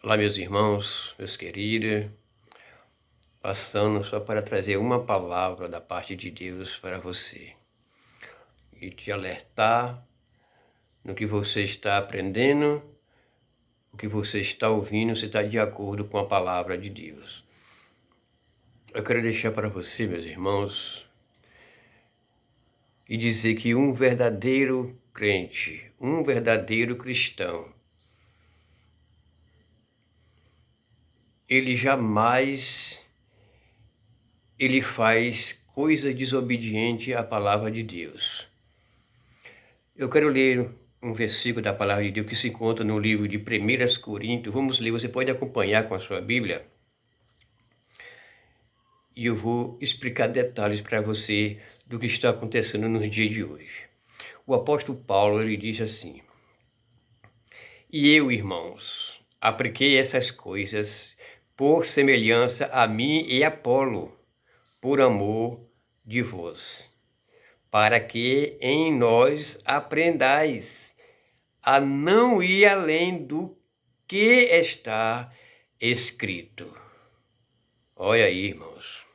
Olá, meus irmãos, meus queridos, passando só para trazer uma palavra da parte de Deus para você e te alertar no que você está aprendendo, o que você está ouvindo, se está de acordo com a palavra de Deus. Eu quero deixar para você, meus irmãos, e dizer que um verdadeiro crente, um verdadeiro cristão, ele jamais faz coisa desobediente à palavra de Deus. Eu quero ler um versículo da palavra de Deus que se encontra no livro de 1 Coríntios. Vamos ler, você pode acompanhar com a sua Bíblia. E eu vou explicar detalhes para você do que está acontecendo nos dias de hoje. O apóstolo Paulo, ele diz assim: E eu, irmãos, apliquei essas coisas por semelhança a mim e Apolo, por amor de vós, para que em nós aprendais a não ir além do que está escrito. Olha aí, irmãos.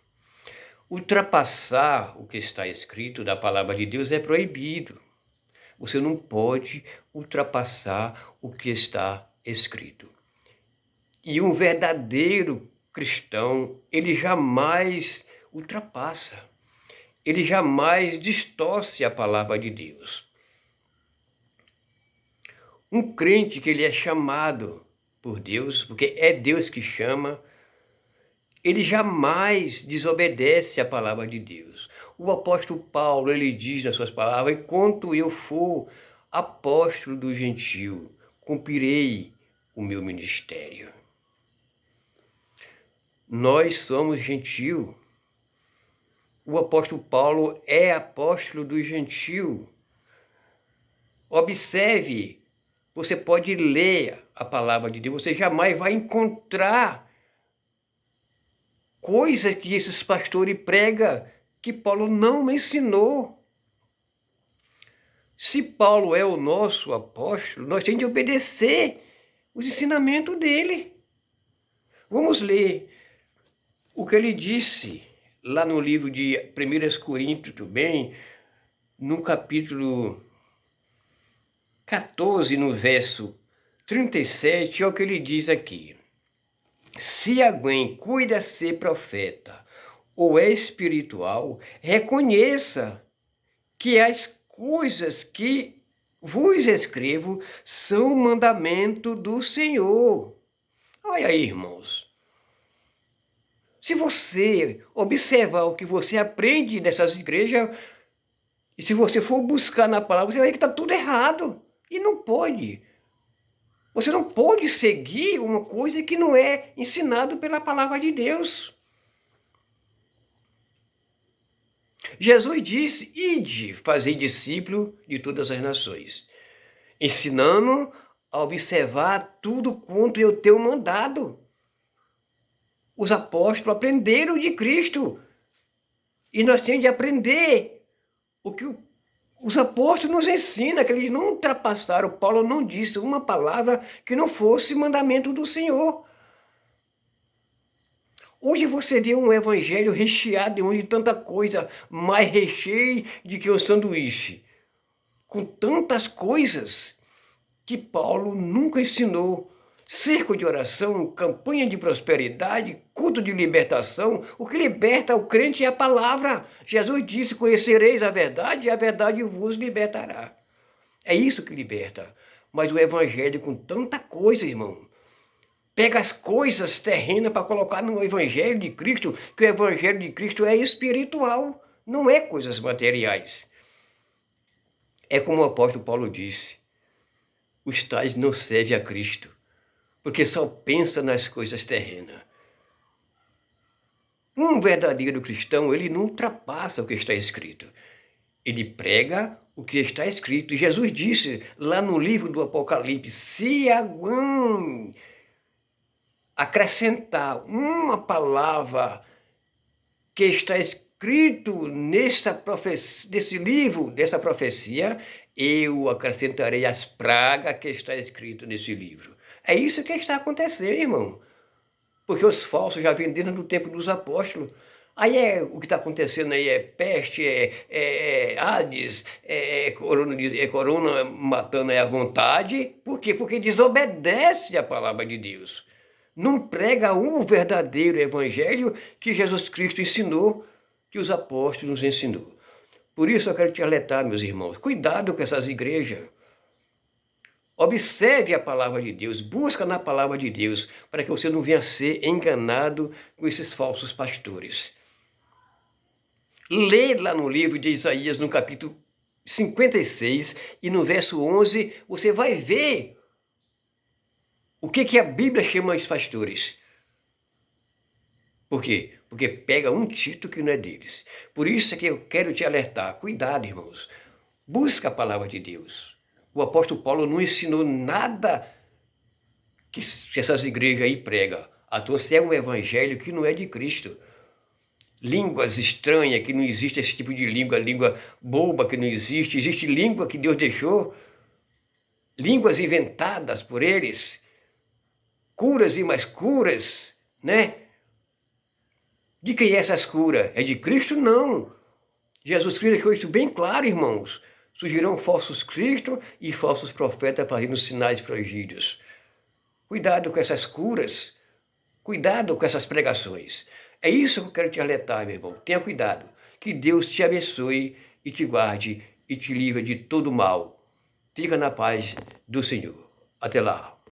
Ultrapassar o que está escrito da palavra de Deus é proibido. Você não pode ultrapassar o que está escrito. E um verdadeiro cristão, ele jamais ultrapassa. Ele jamais distorce a palavra de Deus. Um crente que ele é chamado por Deus, porque é Deus que chama, ele jamais desobedece à palavra de Deus. O apóstolo Paulo, ele diz nas suas palavras: enquanto eu for apóstolo do gentio, cumprirei o meu ministério. Nós somos gentio. O apóstolo Paulo é apóstolo do gentio. Observe, você pode ler a palavra de Deus, você jamais vai encontrar coisas que esses pastores pregam que Paulo não me ensinou. Se Paulo é o nosso apóstolo, nós temos de obedecer os ensinamentos dele. Vamos ler o que ele disse lá no livro de 1 Coríntios, também, no capítulo 14, no verso 37, é o que ele diz aqui: se alguém cuida ser profeta ou é espiritual, reconheça que as coisas que vos escrevo são mandamento do Senhor. Olha aí, irmãos. Se você observar o que você aprende nessas igrejas, e se você for buscar na palavra, você vai ver que está tudo errado. E não pode. Você não pode seguir uma coisa que não é ensinado pela palavra de Deus. Jesus disse: ide, fazei discípulo de todas as nações, ensinando a observar tudo quanto eu tenho mandado. Os apóstolos aprenderam de Cristo. E nós temos de aprender o que os apóstolos nos ensinam, que eles não ultrapassaram. Paulo não disse uma palavra que não fosse mandamento do Senhor. Hoje você vê um evangelho recheado de tanta coisa, mais recheio de que um sanduíche, com tantas coisas que Paulo nunca ensinou. Cerco de oração, campanha de prosperidade, culto de libertação. O que liberta o crente é a palavra. Jesus disse: conhecereis a verdade e a verdade vos libertará. É isso que liberta. Mas o evangelho com tanta coisa, irmão, pega as coisas terrenas para colocar no evangelho de Cristo, que o evangelho de Cristo é espiritual, não é coisas materiais. É como o apóstolo Paulo disse: os tais não servem a Cristo, porque só pensa nas coisas terrenas. Um verdadeiro cristão, ele não ultrapassa o que está escrito. Ele prega o que está escrito. Jesus disse lá no livro do Apocalipse: se alguém acrescentar uma palavra que está escrito nesse livro, dessa profecia, eu acrescentarei as pragas que está escrito nesse livro. É isso que está acontecendo, irmão. Porque os falsos já vêm desde o tempo dos apóstolos. Aí o que está acontecendo aí é peste, é Hades, corona matando à vontade. Por quê? Porque desobedece a palavra de Deus. Não prega o verdadeiro evangelho que Jesus Cristo ensinou, que os apóstolos nos ensinou. Por isso eu quero te alertar, meus irmãos, cuidado com essas igrejas. Observe a palavra de Deus, busca na palavra de Deus, para que você não venha a ser enganado com esses falsos pastores. Lê lá no livro de Isaías, no capítulo 56 e no verso 11, você vai ver o que a Bíblia chama de pastores. Por quê? Porque pega um título que não é deles. Por isso é que eu quero te alertar. Cuidado, irmãos. Busca a palavra de Deus. O apóstolo Paulo não ensinou nada que essas igrejas aí pregam. A trouxe é um evangelho que não é de Cristo. Línguas estranhas, que não existe esse tipo de língua boba que não existe. Existe língua que Deus deixou. Línguas inventadas por eles. Curas e mais curas, né? De quem é essas curas? É de Cristo? Não. Jesus Cristo deixou isso bem claro, irmãos. Surgirão falsos cristos e falsos profetas fazendo sinais prodígios. Cuidado com essas curas. Cuidado com essas pregações. É isso que eu quero te alertar, meu irmão. Tenha cuidado. Que Deus te abençoe e te guarde e te livre de todo mal. Fica na paz do Senhor. Até lá.